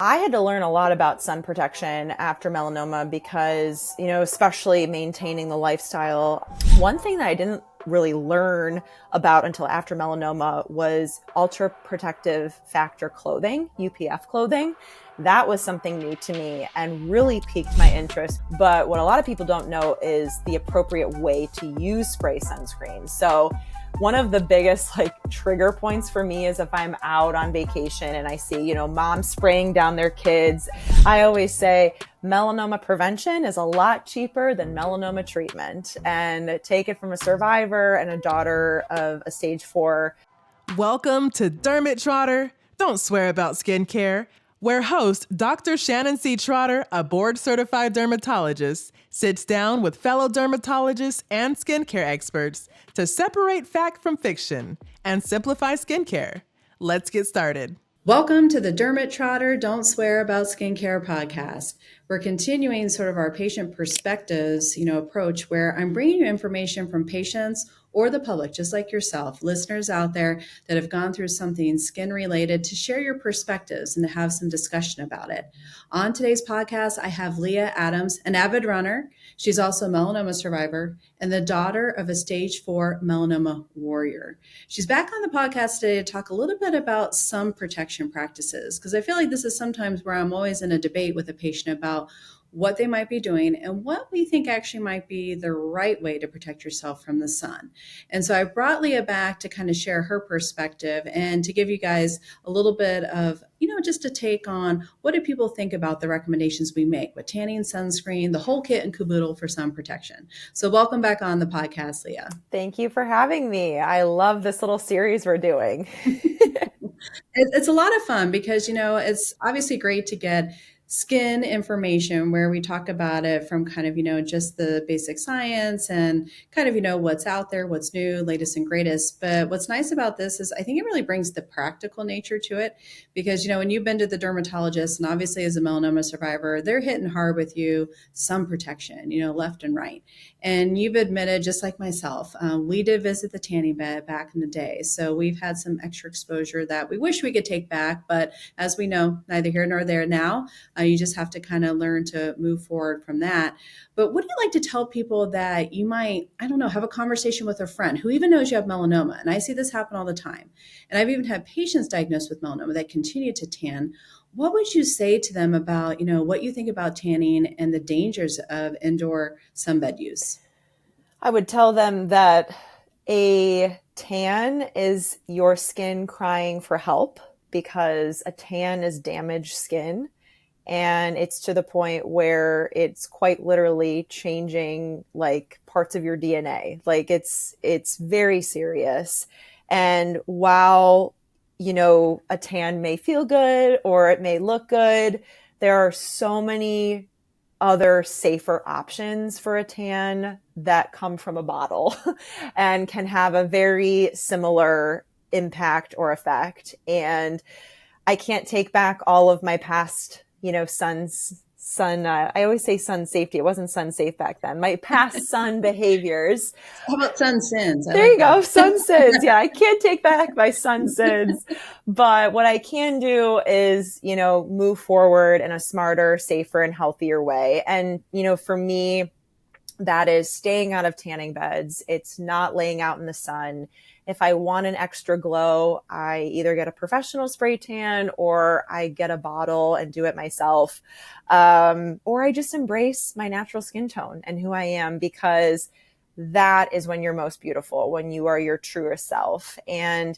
I had to learn a lot about sun protection after melanoma because, especially maintaining the lifestyle. One thing that I didn't really learn about until after melanoma was ultra protective factor clothing, UPF clothing. That was something new to me and really piqued my interest. But what a lot of people don't know is the appropriate way to use spray sunscreen. So one of the biggest trigger points for me is if I'm out on vacation and I see, moms spraying down their kids. I always say melanoma prevention is a lot cheaper than melanoma treatment, and take it from a survivor and a daughter of a stage 4. Welcome to Derm-It Trotter. Don't swear about skincare, where host Dr. Shannon C. Trotter, a board-certified dermatologist, sits down with fellow dermatologists and skincare experts to separate fact from fiction and simplify skincare. Let's get started. Welcome to the Derm-It Trotter Don't Swear About Skincare podcast. We're continuing sort of our patient perspectives, approach where I'm bringing you information from patients or the public, just like yourself, listeners out there that have gone through something skin related, to share your perspectives and to have some discussion about it. On today's podcast, I have Leah Adams, an avid runner. She's also a melanoma survivor and the daughter of a stage 4 melanoma warrior. She's back on the podcast today to talk a little bit about sun protection practices, because I feel like this is sometimes where I'm always in a debate with a patient about what they might be doing and what we think actually might be the right way to protect yourself from the sun. And so I brought Leah back to kind of share her perspective and to give you guys a little bit of, just a take on what do people think about the recommendations we make with tanning, sunscreen, the whole kit and caboodle for sun protection. So welcome back on the podcast, Leah. Thank you for having me. I love this little series we're doing. It's a lot of fun because, it's obviously great to get skin information where we talk about it from kind of, just the basic science and kind of, what's out there, what's new, latest and greatest. But what's nice about this is I think it really brings the practical nature to it because, when you've been to the dermatologist and obviously as a melanoma survivor, they're hitting hard with you, sun protection, left and right. And you've admitted, just like myself, we did visit the tanning bed back in the day. So we've had some extra exposure that we wish we could take back. But as we know, neither here nor there now. You just have to kind of learn to move forward from that. But what do you like to tell people that you might, have a conversation with a friend who even knows you have melanoma? And I see this happen all the time. And I've even had patients diagnosed with melanoma that continue to tan. What would you say to them about, what you think about tanning and the dangers of indoor sunbed use? I would tell them that a tan is your skin crying for help, because a tan is damaged skin. And it's to the point where it's quite literally changing parts of your DNA. It's very serious. And while, a tan may feel good or it may look good, there are so many other safer options for a tan that come from a bottle and can have a very similar impact or effect. And I can't take back all of my past I always say sun safety. It wasn't sun safe back then. My past sun behaviors. How about sun sins? There you go. Sun sins. Yeah. I can't take back my sun sins, but what I can do is, move forward in a smarter, safer, and healthier way. And, for me, that is staying out of tanning beds. It's not laying out in the sun. If I want an extra glow, I either get a professional spray tan or I get a bottle and do it myself. Or I just embrace my natural skin tone and who I am, because that is when you're most beautiful, when you are your truest self. And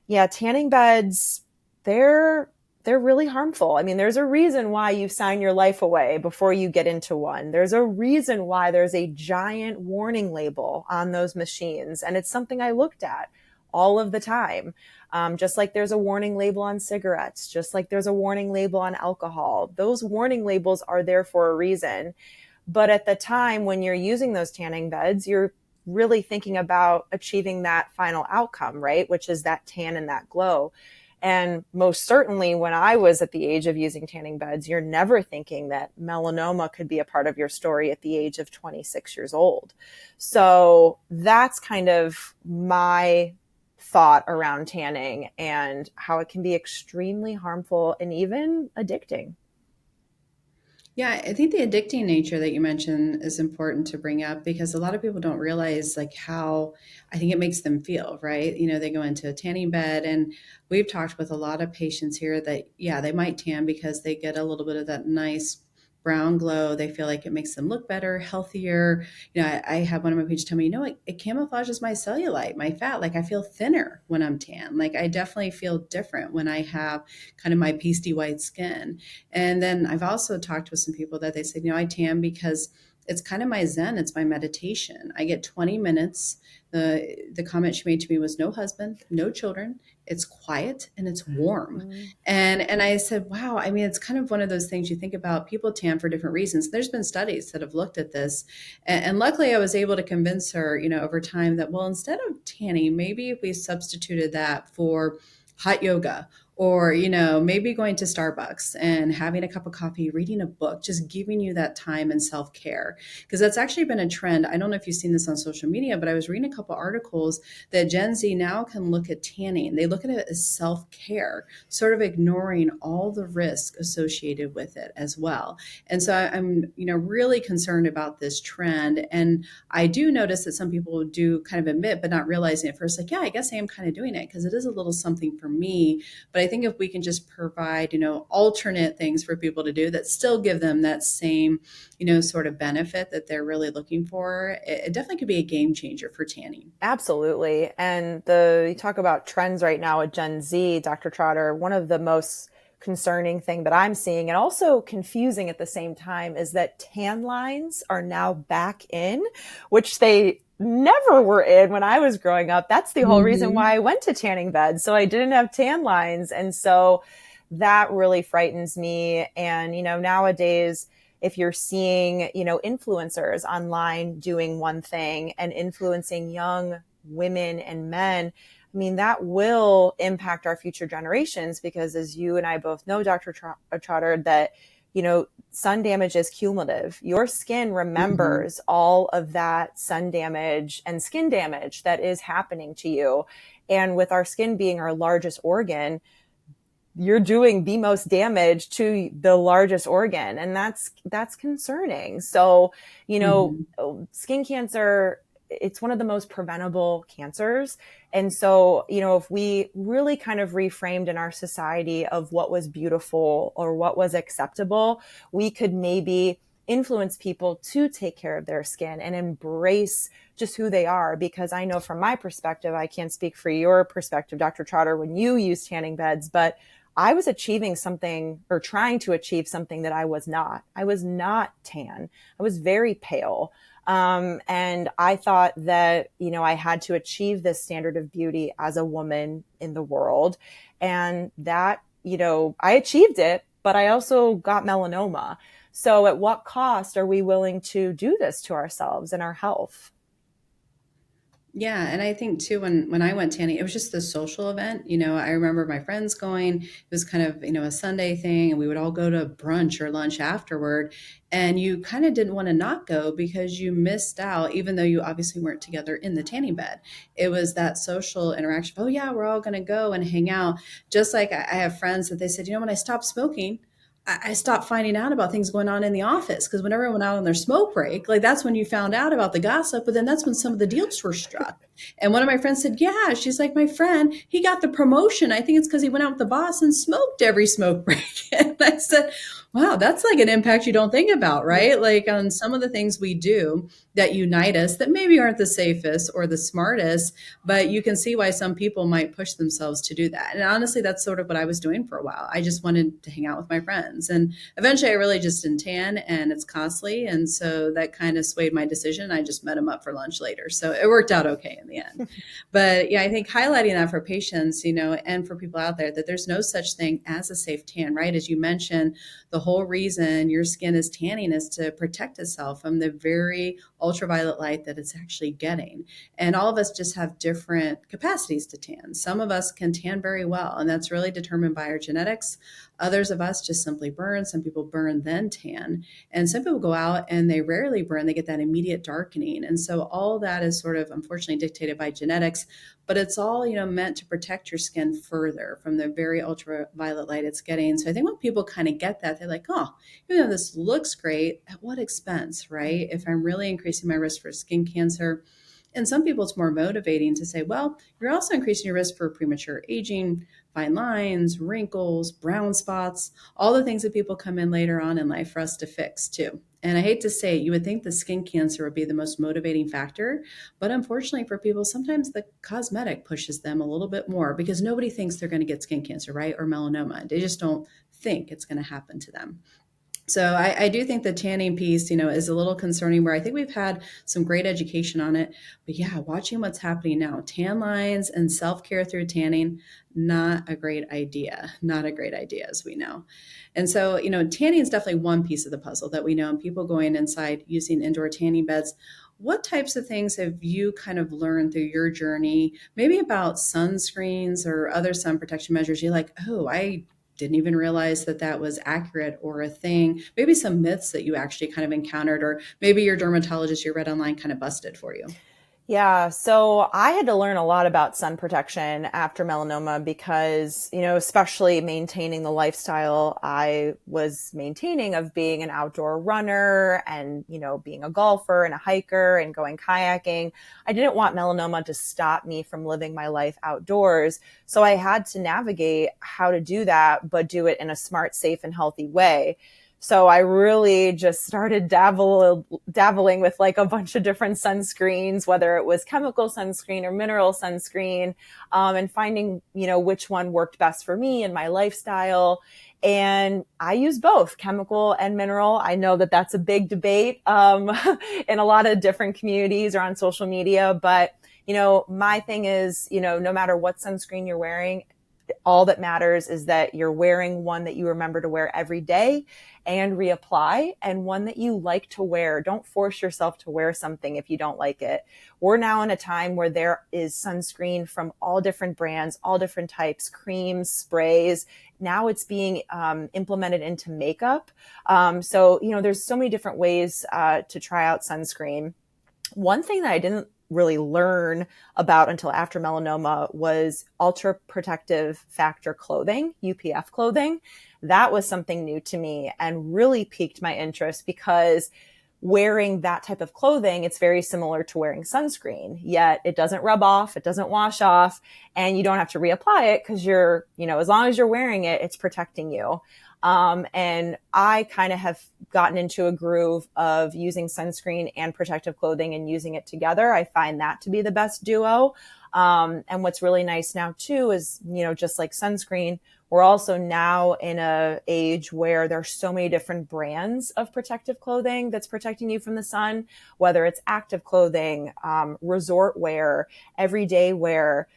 yeah, tanning beds, they're really harmful. I mean, there's a reason why you sign your life away before you get into one. There's a reason why there's a giant warning label on those machines. And it's something I looked at all of the time. Just like there's a warning label on cigarettes, just like there's a warning label on alcohol. Those warning labels are there for a reason. But at the time when you're using those tanning beds, you're really thinking about achieving that final outcome, right? Which is that tan and that glow. And most certainly when I was at the age of using tanning beds, you're never thinking that melanoma could be a part of your story at the age of 26 years old. So that's kind of my thought around tanning and how it can be extremely harmful and even addicting. Yeah, I think the addicting nature that you mentioned is important to bring up because a lot of people don't realize like how I think it makes them feel, right? They go into a tanning bed and we've talked with a lot of patients here that, yeah, they might tan because they get a little bit of that nice brown glow. They feel like it makes them look better, healthier. I had one of my patients tell me, it camouflages my cellulite, my fat. Like I feel thinner when I'm tan. Like I definitely feel different when I have kind of my pasty white skin. And then I've also talked with some people that they said, I tan because it's kind of my zen. It's my meditation. I get 20 minutes. The comment she made to me was no husband, no children. It's quiet and it's warm. Mm. And I said, wow, I mean, it's kind of one of those things you think about. People tan for different reasons. There's been studies that have looked at this. And luckily I was able to convince her, over time that, well, instead of tanning, maybe if we substituted that for hot yoga or maybe going to Starbucks and having a cup of coffee, reading a book, just giving you that time and self-care, because that's actually been a trend. I don't know if you've seen this on social media, but I was reading a couple articles that Gen Z now can look at tanning. They look at it as self-care, sort of ignoring all the risk associated with it as well. And so I'm really concerned about this trend. And I do notice that some people do kind of admit but not realizing at first, like, yeah, I guess I am kind of doing it because it is a little something for me. But I think if we can just provide, alternate things for people to do that still give them that same, sort of benefit that they're really looking for, it definitely could be a game changer for tanning. Absolutely. And you talk about trends right now with Gen Z, Dr. Trotter, one of the most concerning thing that I'm seeing and also confusing at the same time is that tan lines are now back in, which they never were in when I was growing up. That's the whole reason why I went to tanning beds. So I didn't have tan lines. And so that really frightens me. And, nowadays, if you're seeing, influencers online doing one thing and influencing young women and men, I mean, that will impact our future generations because as you and I both know, Dr. Trotter, that, sun damage is cumulative. Your skin remembers all of that sun damage and skin damage that is happening to you. And with our skin being our largest organ, you're doing the most damage to the largest organ. And that's concerning. So, skin cancer, it's one of the most preventable cancers. And so, if we really kind of reframed in our society of what was beautiful or what was acceptable, we could maybe influence people to take care of their skin and embrace just who they are. Because I know from my perspective, I can't speak for your perspective, Dr. Trotter, when you use tanning beds, but I was achieving something or trying to achieve something that I was not. I was not tan. I was very pale. And I thought that, I had to achieve this standard of beauty as a woman in the world. And that, I achieved it, but I also got melanoma. So at what cost are we willing to do this to ourselves and our health? Yeah, and I think too when I went tanning, it was just the social event. I remember my friends going. It was kind of a Sunday thing, and we would all go to brunch or lunch afterward. And you kind of didn't want to not go because you missed out, even though you obviously weren't together in the tanning bed. It was that social interaction. Oh yeah, we're all going to go and hang out. Just like I have friends that they said, when I stopped smoking, I stopped finding out about things going on in the office because when everyone went out on their smoke break, like that's when you found out about the gossip, but then that's when some of the deals were struck. And one of my friends said, yeah, she's like, my friend, he got the promotion. I think it's because he went out with the boss and smoked every smoke break. And I said, wow, that's like an impact you don't think about, right? Like on some of the things we do that unite us that maybe aren't the safest or the smartest, but you can see why some people might push themselves to do that. And honestly, that's sort of what I was doing for a while. I just wanted to hang out with my friends. And eventually I really just didn't tan and it's costly. And so that kind of swayed my decision. I just met him up for lunch later. So it worked out okay in the end. But yeah, I think highlighting that for patients, and for people out there that there's no such thing as a safe tan, right? As you mentioned, the whole reason your skin is tanning is to protect itself from the very ultraviolet light that it's actually getting. And all of us just have different capacities to tan. Some of us can tan very well, and that's really determined by our genetics. Others of us just simply burn. Some people burn then tan. And some people go out and they rarely burn. They get that immediate darkening. And so all that is sort of unfortunately dictated by genetics, but it's all, meant to protect your skin further from the very ultraviolet light it's getting. So I think when people kind of get that, they're like, oh, even though this looks great, at what expense, right? If I'm really increasing my risk for skin cancer. And some people, it's more motivating to say, well, you're also increasing your risk for premature aging, fine lines, wrinkles, brown spots, all the things that people come in later on in life for us to fix too. And I hate to say it, you would think the skin cancer would be the most motivating factor, but unfortunately for people, sometimes the cosmetic pushes them a little bit more because nobody thinks they're going to get skin cancer, right? Or melanoma. They just don't think it's going to happen to them. So I do think the tanning piece, is a little concerning where I think we've had some great education on it. But yeah, watching what's happening now, tan lines and self-care through tanning, not a great idea. Not a great idea, as we know. And so, tanning is definitely one piece of the puzzle that we know, and people going inside using indoor tanning beds. What types of things have you kind of learned through your journey, maybe about sunscreens or other sun protection measures? You're like, oh, I didn't even realize that that was accurate or a thing. Maybe some myths that you actually kind of encountered, or maybe your dermatologist you read online kind of busted for you. Yeah, so I had to learn a lot about sun protection after melanoma because, especially maintaining the lifestyle I was maintaining of being an outdoor runner and, being a golfer and a hiker and going kayaking. I didn't want melanoma to stop me from living my life outdoors. So I had to navigate how to do that, but do it in a smart, safe, and healthy way. So I really just started dabbling with like a bunch of different sunscreens, whether it was chemical sunscreen or mineral sunscreen, and finding, which one worked best for me and my lifestyle. And I use both chemical and mineral. I know that that's a big debate in a lot of different communities or on social media. But, my thing is, no matter what sunscreen you're wearing, all that matters is that you're wearing one that you remember to wear every day and reapply, and one that you like to wear. Don't force yourself to wear something if you don't like it. We're now in a time where there is sunscreen from all different brands, all different types, creams, sprays. Now it's being implemented into makeup. So, there's so many different ways to try out sunscreen. One thing that I didn't really learn about until after melanoma was ultra protective factor clothing, UPF clothing. That was something new to me and really piqued my interest because wearing that type of clothing, it's very similar to wearing sunscreen, yet it doesn't rub off, it doesn't wash off, and you don't have to reapply it because you're, as long as you're wearing it, it's protecting you. And I kind of have gotten into a groove of using sunscreen and protective clothing and using it together. I find that to be the best duo. And what's really nice now too is, just like sunscreen, we're also now in a age where there's so many different brands of protective clothing that's protecting you from the sun, whether it's active clothing, resort wear, everyday wear,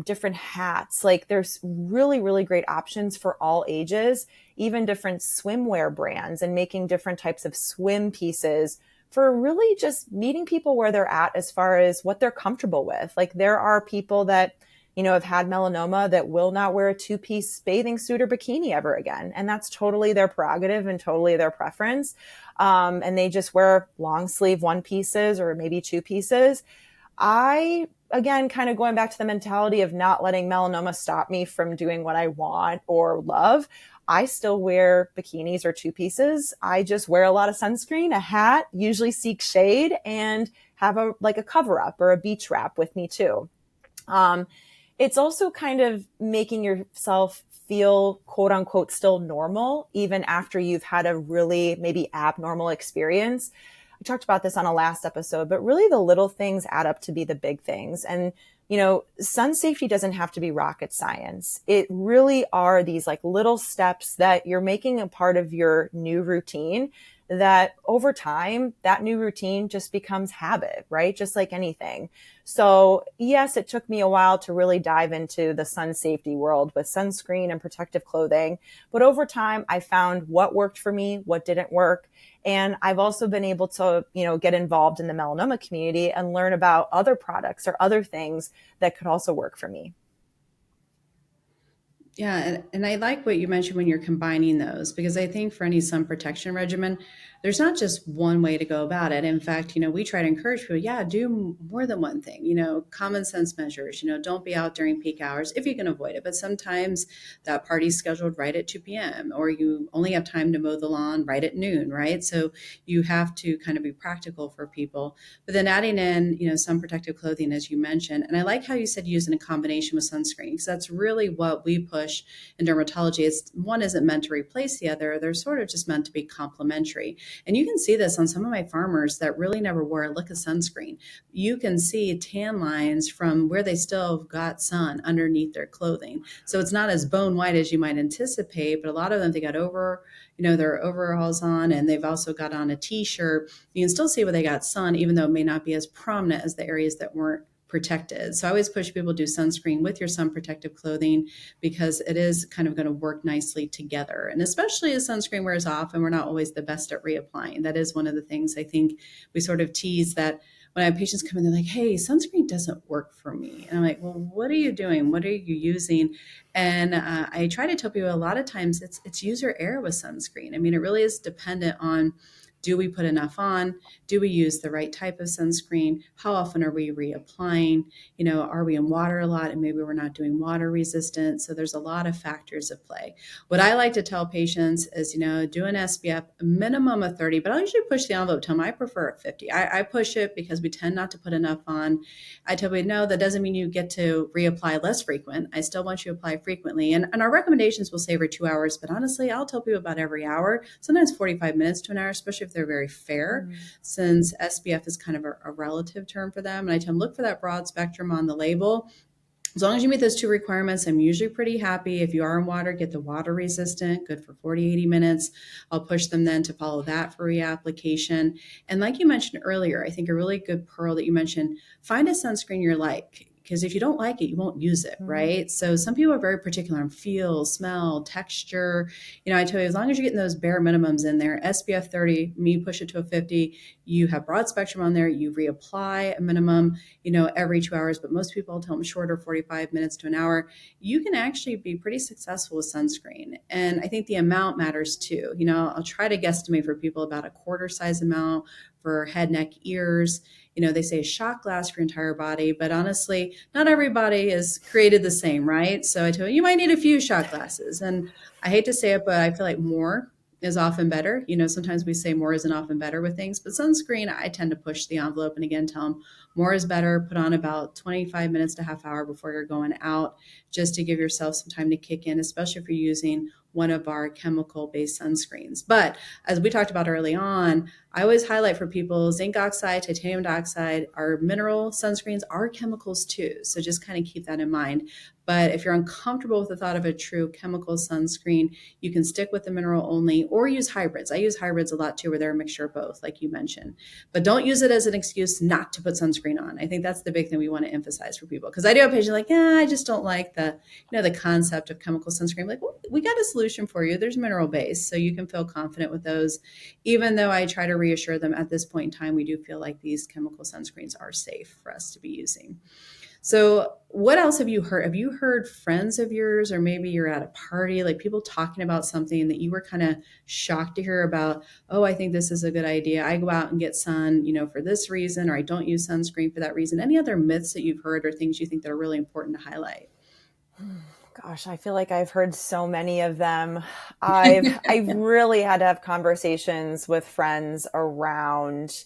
different hats. Like there's really, really great options for all ages, even different swimwear brands and making different types of swim pieces for really just meeting people where they're at as far as what they're comfortable with. Like there are people that, have had melanoma that will not wear a 2-piece bathing suit or bikini ever again. And that's totally their prerogative and totally their preference. And they just wear long sleeve 1 pieces or maybe 2 pieces. Again, kind of going back to the mentality of not letting melanoma stop me from doing what I want or love. I still wear bikinis or 2 pieces. I just wear a lot of sunscreen, a hat, usually seek shade, and have a cover up or a beach wrap with me too. It's also kind of making yourself feel quote unquote still normal, even after you've had a really maybe abnormal experience. We talked about this on a last episode, but really the little things add up to be the big things. And, sun safety doesn't have to be rocket science. It really are these little steps that you're making a part of your new routine that over time, that new routine just becomes habit, right? Just like anything. So yes, it took me a while to really dive into the sun safety world with sunscreen and protective clothing. But over time, I found what worked for me, what didn't work. And I've also been able to, get involved in the melanoma community and learn about other products or other things that could also work for me. Yeah, and I like what you mentioned when you're combining those, because I think for any sun protection regimen, there's not just one way to go about it. In fact, we try to encourage people, yeah, do more than one thing, common sense measures, don't be out during peak hours if you can avoid it. But sometimes that party's scheduled right at 2 p.m. or you only have time to mow the lawn right at noon, right? So you have to kind of be practical for people. But then adding in, sun protective clothing, as you mentioned. And I like how you said use in a combination with sunscreen, because that's really what we push in dermatology. It's one isn't meant to replace the other. They're sort of just meant to be complementary. And you can see this on some of my farmers that really never wore a lick of sunscreen. You can see tan lines from where they still got sun underneath their clothing. So it's not as bone white as you might anticipate, but a lot of them, they got their overalls on, and they've also got on a t-shirt. You can still see where they got sun, even though it may not be as prominent as the areas that weren't protected. So I always push people to do sunscreen with your sun protective clothing, because it is kind of going to work nicely together. And especially as sunscreen wears off and we're not always the best at reapplying. That is one of the things I think we sort of tease, that when I have patients come in, they're like, hey, sunscreen doesn't work for me. And I'm like, well, what are you doing? What are you using? And I try to tell people a lot of times it's user error with sunscreen. I mean, it really is dependent on, do we put enough on? Do we use the right type of sunscreen? How often are we reapplying? Are we in water a lot and maybe we're not doing water resistant? So there's a lot of factors at play. What I like to tell patients is, do an SPF minimum of 30, but I usually push the envelope to them. I prefer at 50. I push it because we tend not to put enough on. I tell people, no, that doesn't mean you get to reapply less frequent. I still want you to apply frequently. And our recommendations will say every 2 hours, but honestly, I'll tell people about every hour, sometimes 45 minutes to an hour, especially if they're very fair, since SPF is kind of a relative term for them. And I tell them, look for that broad spectrum on the label. As long as you meet those two requirements, I'm usually pretty happy. If you are in water, get the water resistant, good for 40, 80 minutes. I'll push them then to follow that for reapplication. And like you mentioned earlier, I think a really good pearl that you mentioned, find a sunscreen you like. Because if you don't like it, you won't use it, right? So some people are very particular on feel, smell, texture. I tell you, as long as you're getting those bare minimums in there, SPF 30, me push it to a 50, you have broad spectrum on there, you reapply a minimum, every 2 hours, but most people tell them shorter, 45 minutes to an hour. You can actually be pretty successful with sunscreen. And I think the amount matters too. I'll try to guesstimate for people about a quarter size amount for head, neck, ears. They say a shot glass for your entire body, but honestly, not everybody is created the same, right? So I tell you, you might need a few shot glasses. And I hate to say it, but I feel like more is often better. Sometimes we say more isn't often better with things, but sunscreen, I tend to push the envelope and again, tell them more is better. Put on about 25 minutes to half hour before you're going out, just to give yourself some time to kick in, especially if you're using one of our chemical-based sunscreens. But as we talked about early on, I always highlight for people, zinc oxide, titanium dioxide, our mineral sunscreens are chemicals too. So just kind of keep that in mind. But if you're uncomfortable with the thought of a true chemical sunscreen, you can stick with the mineral only or use hybrids. I use hybrids a lot too, where they're a mixture of both, like you mentioned. But don't use it as an excuse not to put sunscreen on. I think that's the big thing we want to emphasize for people. Because I do have patients like, yeah, I just don't like the concept of chemical sunscreen. Like, well, we got a solution for you. There's mineral based, so you can feel confident with those. Even though I try to reassure them at this point in time, we do feel like these chemical sunscreens are safe for us to be using. So what else have you heard? Have you heard friends of yours, or maybe you're at a party, like people talking about something that you were kind of shocked to hear about? Oh, I think this is a good idea. I go out and get sun, for this reason, or I don't use sunscreen for that reason. Any other myths that you've heard or things you think that are really important to highlight? Gosh, I feel like I've heard so many of them. I've really had to have conversations with friends around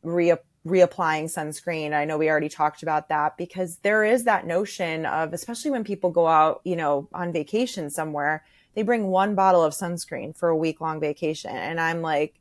reapplying sunscreen. I know we already talked about that, because there is that notion of, especially when people go out, on vacation somewhere, they bring one bottle of sunscreen for a week-long vacation. And I'm like,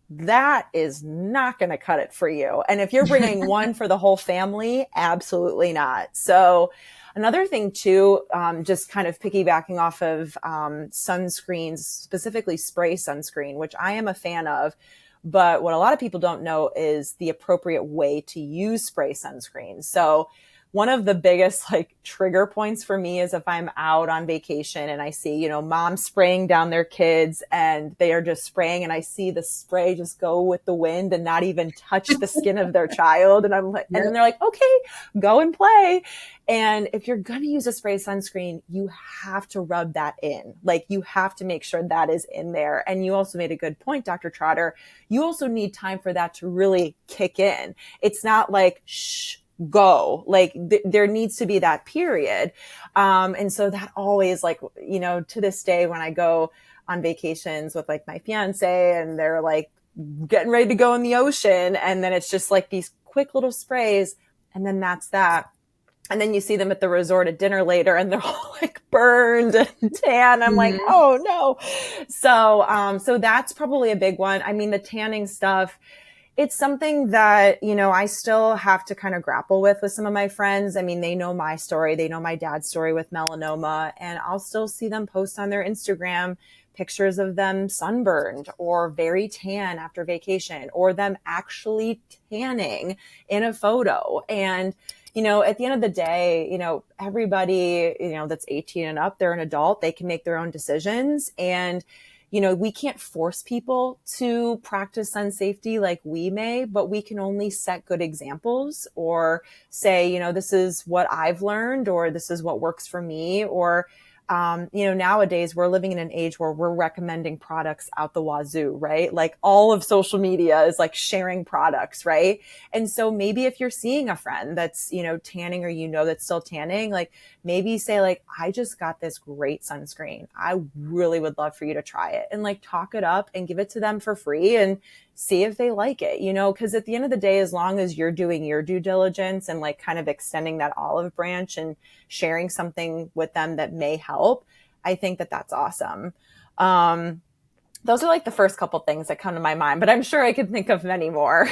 that is not going to cut it for you. And if you're bringing one for the whole family, absolutely not. So another thing too, just kind of piggybacking off of sunscreens, specifically spray sunscreen, which I am a fan of. But what a lot of people don't know is the appropriate way to use spray sunscreen. So one of the biggest like trigger points for me is if I'm out on vacation and I see, you know, moms spraying down their kids and they are just spraying and I see the spray just go with the wind and not even touch the skin of their child. And I'm like, and then they're like, okay, go and play. And if you're going to use a spray sunscreen, you have to rub that in. Like you have to make sure that is in there. And you also made a good point, Dr. Trotter. You also need time for that to really kick in. It's not like, shh, go. Like there needs to be that period. And so that always like, you know, to this day when I go on vacations with like my fiance and they're like getting ready to go in the ocean. And then it's just like these quick little sprays. And then that's that. And then you see them at the resort at dinner later and they're all like burned and tan. I'm like, oh no. So that's probably a big one. I mean, the tanning stuff, it's something that, you know, I still have to kind of grapple with some of my friends. I mean, they know my story. They know my dad's story with melanoma, and I'll still see them post on their Instagram pictures of them sunburned or very tan after vacation, or them actually tanning in a photo. And you know, at the end of the day, you know, everybody, you know, that's 18 and up, they're an adult, they can make their own decisions. And, you know, we can't force people to practice sun safety like we may, but we can only set good examples or say, you know, this is what I've learned, or this is what works for me, or, you know, nowadays we're living in an age where we're recommending products out the wazoo, right? Like all of social media is like sharing products, right? And so maybe if you're seeing a friend that's, you know, tanning, or, you know, that's still tanning, like maybe say like, I just got this great sunscreen. I really would love for you to try it, and like talk it up and give it to them for free and see if they like it, you know, because at the end of the day, as long as you're doing your due diligence and like kind of extending that olive branch and sharing something with them that may help, I think that that's awesome. Those are like the first couple things that come to my mind, but I'm sure I could think of many more.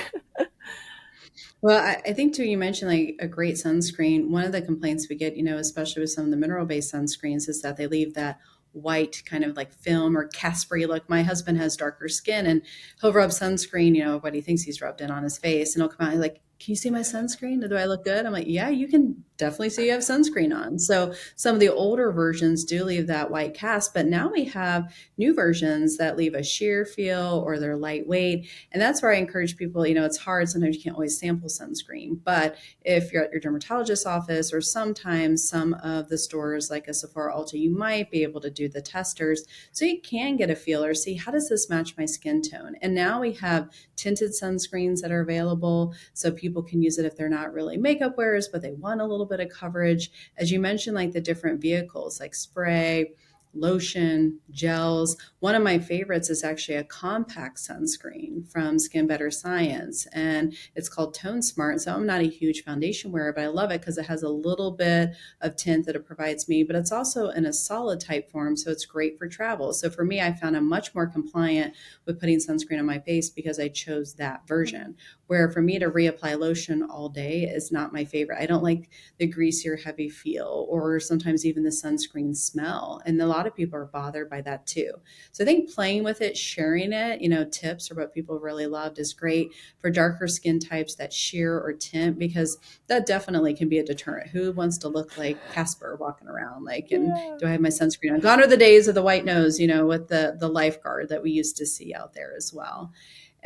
Well, I think too, you mentioned like a great sunscreen. One of the complaints we get, you know, especially with some of the mineral-based sunscreens, is that they leave that white kind of like film or Caspery look. My husband has darker skin and he'll rub sunscreen, you know, what he thinks he's rubbed in on his face, and he'll come out and like, can you see my sunscreen? Do I look good? I'm like, yeah, you can definitely see you have sunscreen on. So some of the older versions do leave that white cast, but now we have new versions that leave a sheer feel, or they're lightweight. And that's where I encourage people, you know, it's hard. Sometimes you can't always sample sunscreen, but if you're at your dermatologist's office, or sometimes some of the stores like a Sephora Ulta, you might be able to do the testers so you can get a feel or see, how does this match my skin tone? And now we have tinted sunscreens that are available, so people can use it if they're not really makeup wearers, but they want a little bit of coverage. As you mentioned, like the different vehicles like spray, lotion, gels. One of my favorites is actually a compact sunscreen from Skin Better Science, and it's called Tone Smart. So I'm not a huge foundation wearer, but I love it because it has a little bit of tint that it provides me, but it's also in a solid type form, so it's great for travel. So for me, I found I'm much more compliant with putting sunscreen on my face because I chose that version. Where for me to reapply lotion all day is not my favorite. I don't like the greasier, heavy feel, or sometimes even the sunscreen smell. And a lot of people are bothered by that too. So I think playing with it, sharing it, you know, tips or what people really loved is great for darker skin types, that sheer or tint, because that definitely can be a deterrent. Who wants to look like Casper walking around? Like, and do I have my sunscreen on? Gone are the days of the white nose, you know, with the lifeguard that we used to see out there as well.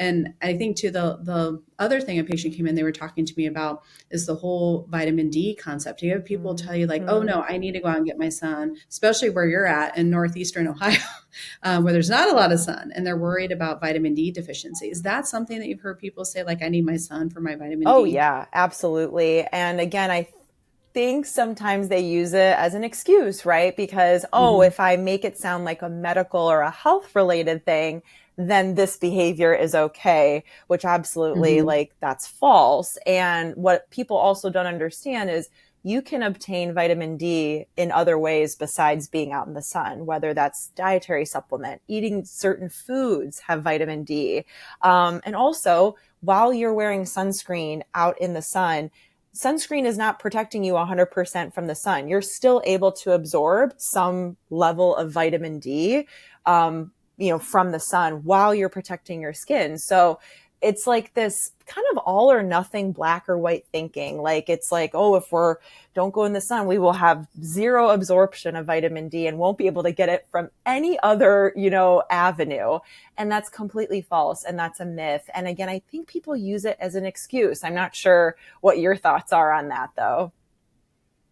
And I think too, the other thing a patient came in, they were talking to me about is the whole vitamin D concept. You have people tell you like, oh no, I need to go out and get my sun, especially where you're at in Northeastern Ohio, where there's not a lot of sun, and they're worried about vitamin D deficiency. Is that something that you've heard people say, like, I need my sun for my vitamin D? Oh yeah, absolutely. And again, I think sometimes they use it as an excuse, right? Because, if I make it sound like a medical or a health related thing, then this behavior is okay, which absolutely like that's false. And what people also don't understand is you can obtain vitamin D in other ways besides being out in the sun, whether that's dietary supplement, eating certain foods have vitamin D. And also while you're wearing sunscreen out in the sun, sunscreen is not protecting you 100% from the sun. You're still able to absorb some level of vitamin D, from the sun while you're protecting your skin. So it's like this kind of all or nothing, black or white thinking. Like, it's like, oh, if we're don't go in the sun, we will have zero absorption of vitamin D and won't be able to get it from any other, avenue. And that's completely false. And that's a myth. And again, I think people use it as an excuse. I'm not sure what your thoughts are on that, though.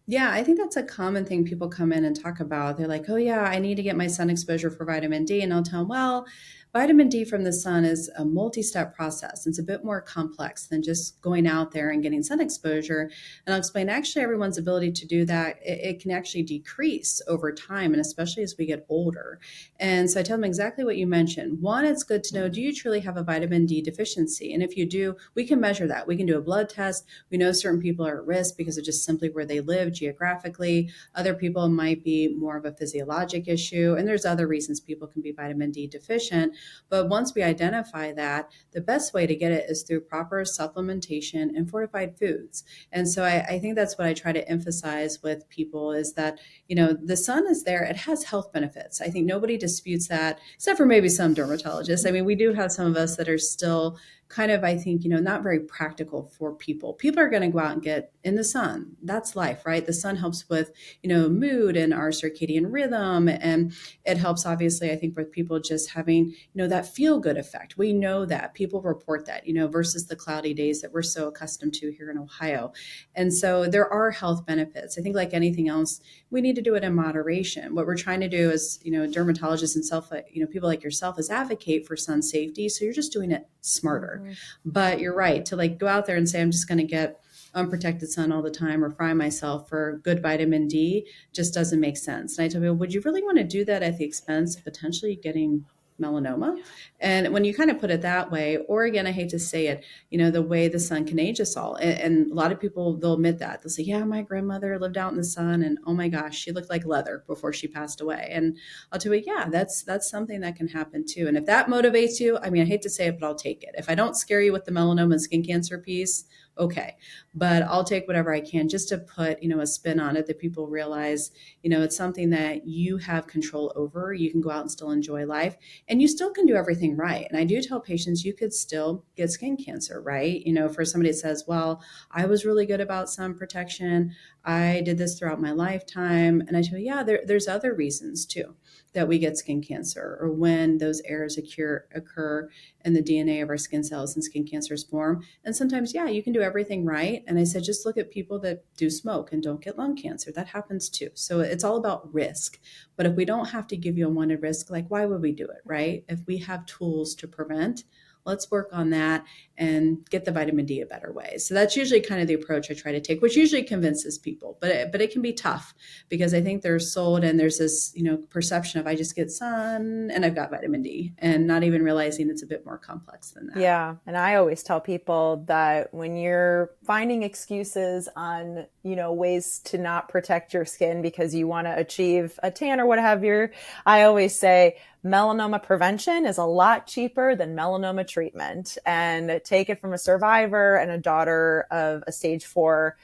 Yeah, I think that's a common thing people come in and talk about. They're like, oh, yeah, I need to get my sun exposure for vitamin D. And I'll tell them, well, vitamin D from the sun is a multi step process. It's a bit more complex than just going out there and getting sun exposure. And I'll explain actually everyone's ability to do that. It can actually decrease over time, and especially as we get older. And so I tell them exactly what you mentioned. One, it's good to know, do you truly have a vitamin D deficiency? And if you do, we can measure that. We can do a blood test. We know certain people are at risk because of just simply where they live geographically. Other people might be more of a physiologic issue. And there's other reasons people can be vitamin D deficient. But once we identify that, the best way to get it is through proper supplementation and fortified foods. And so I think that's what I try to emphasize with people is that, the sun is there. It has health benefits. I think nobody disputes that, except for maybe some dermatologists. I mean, we do have some of us that are still kind of, I think, not very practical for people. People are going to go out and get in the sun. That's life, right? The sun helps with, mood and our circadian rhythm. And it helps, obviously, I think, with people just having, that feel good effect. We know that people report that, versus the cloudy days that we're so accustomed to here in Ohio. And so there are health benefits. I think like anything else, we need to do it in moderation. What we're trying to do is, dermatologists and people like yourself is advocate for sun safety. So you're just doing it smarter. But you're right to like go out there and say, I'm just going to get unprotected sun all the time or fry myself for good vitamin D just doesn't make sense. And I tell people, would you really want to do that at the expense of potentially getting melanoma? And when you kind of put it that way, or again, I hate to say it, the way the sun can age us all. And a lot of people, they'll admit that. They'll say, yeah, my grandmother lived out in the sun and oh my gosh, she looked like leather before she passed away. And I'll tell you, yeah, that's something that can happen too. And if that motivates you, I mean, I hate to say it, but I'll take it. If I don't scare you with the melanoma and skin cancer piece, okay. But I'll take whatever I can just to put, a spin on it that people realize, it's something that you have control over. You can go out and still enjoy life and you still can do everything right. And I do tell patients you could still get skin cancer, right? For somebody that says, well, I was really good about sun protection. I did this throughout my lifetime. And I tell you, yeah, there's other reasons too that we get skin cancer or when those errors occur in the DNA of our skin cells and skin cancers form. And sometimes, yeah, you can do everything right. And I said, just look at people that do smoke and don't get lung cancer. That happens too. So it's all about risk. But if we don't have to give you unwanted risk, like why would we do it, right? If we have tools to prevent, let's work on that and get the vitamin D a better way. So that's usually kind of the approach I try to take, which usually convinces people, but it can be tough because I think they're sold and there's this, perception of I just get sun and I've got vitamin D and not even realizing it's a bit more complex than that. Yeah. And I always tell people that when you're finding excuses on, ways to not protect your skin because you want to achieve a tan or what have you, I always say melanoma prevention is a lot cheaper than melanoma treatment. And take it from a survivor and a daughter of a stage 4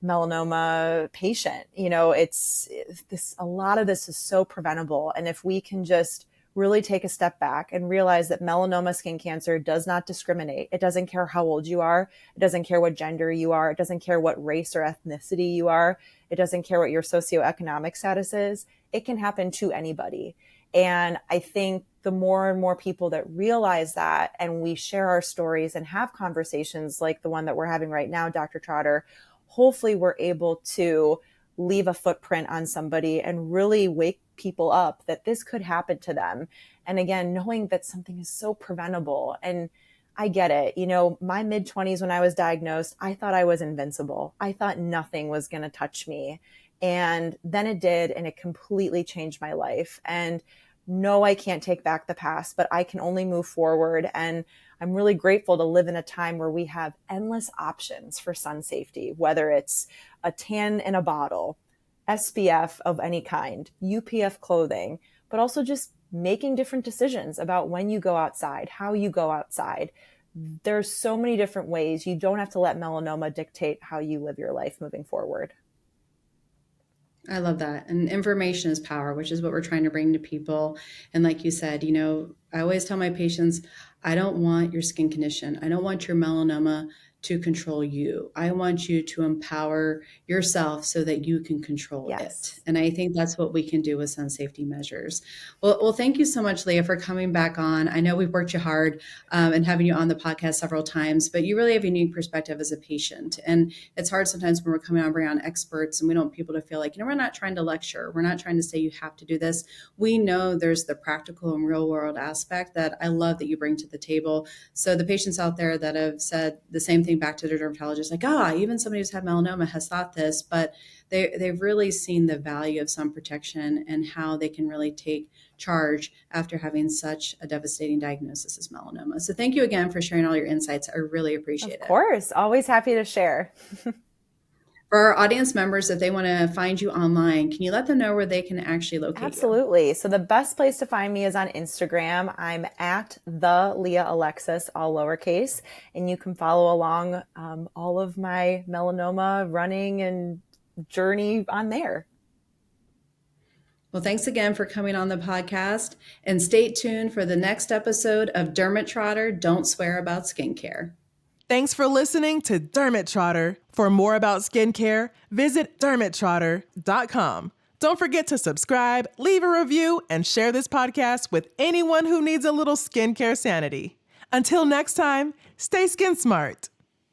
melanoma patient. It's this, a lot of this is so preventable. And if we can just really take a step back and realize that melanoma skin cancer does not discriminate. It doesn't care how old you are. It doesn't care what gender you are. It doesn't care what race or ethnicity you are. It doesn't care what your socioeconomic status is. It can happen to anybody. And I think the more and more people that realize that and we share our stories and have conversations like the one that we're having right now, Dr. Trotter, hopefully we're able to leave a footprint on somebody and really wake people up that this could happen to them. And again, knowing that something is so preventable. And I get it. My mid-20s when I was diagnosed, I thought I was invincible. I thought nothing was going to touch me. And then it did, and it completely changed my life. And no, I can't take back the past, but I can only move forward. And I'm really grateful to live in a time where we have endless options for sun safety, whether it's a tan in a bottle, SPF of any kind, UPF clothing, but also just making different decisions about when you go outside, how you go outside. There's so many different ways. You don't have to let melanoma dictate how you live your life moving forward. I love that. And information is power, which is what we're trying to bring to people. And like you said, I always tell my patients, I don't want your skin condition. I don't want your melanoma to control you. I want you to empower yourself so that you can control it. Yes. And I think that's what we can do with sun safety measures. Well, thank you so much, Leah, for coming back on. I know we've worked you hard and having you on the podcast several times, but you really have a unique perspective as a patient. And it's hard sometimes when we're coming on, bring on experts, and we don't want people to feel like, we're not trying to lecture. We're not trying to say you have to do this. We know there's the practical and real world aspect that I love that you bring to the table. So the patients out there that have said the same thing back to their dermatologist, like, even somebody who's had melanoma has thought this, but they've really seen the value of sun protection and how they can really take charge after having such a devastating diagnosis as melanoma. So thank you again for sharing all your insights. I really appreciate it. Of course, always happy to share. For our audience members, if they want to find you online, can you let them know where they can actually locate you? Absolutely. So the best place to find me is on Instagram. I'm at the Leah Alexis, all lowercase, and you can follow along all of my melanoma running and journey on there. Well, thanks again for coming on the podcast, and stay tuned for the next episode of Derm-It Trotter, Don't Swear About Skincare. Thanks for listening to Derm-It Trotter. For more about skincare, visit dermittrotter.com. Don't forget to subscribe, leave a review, and share this podcast with anyone who needs a little skincare sanity. Until next time, stay skin smart.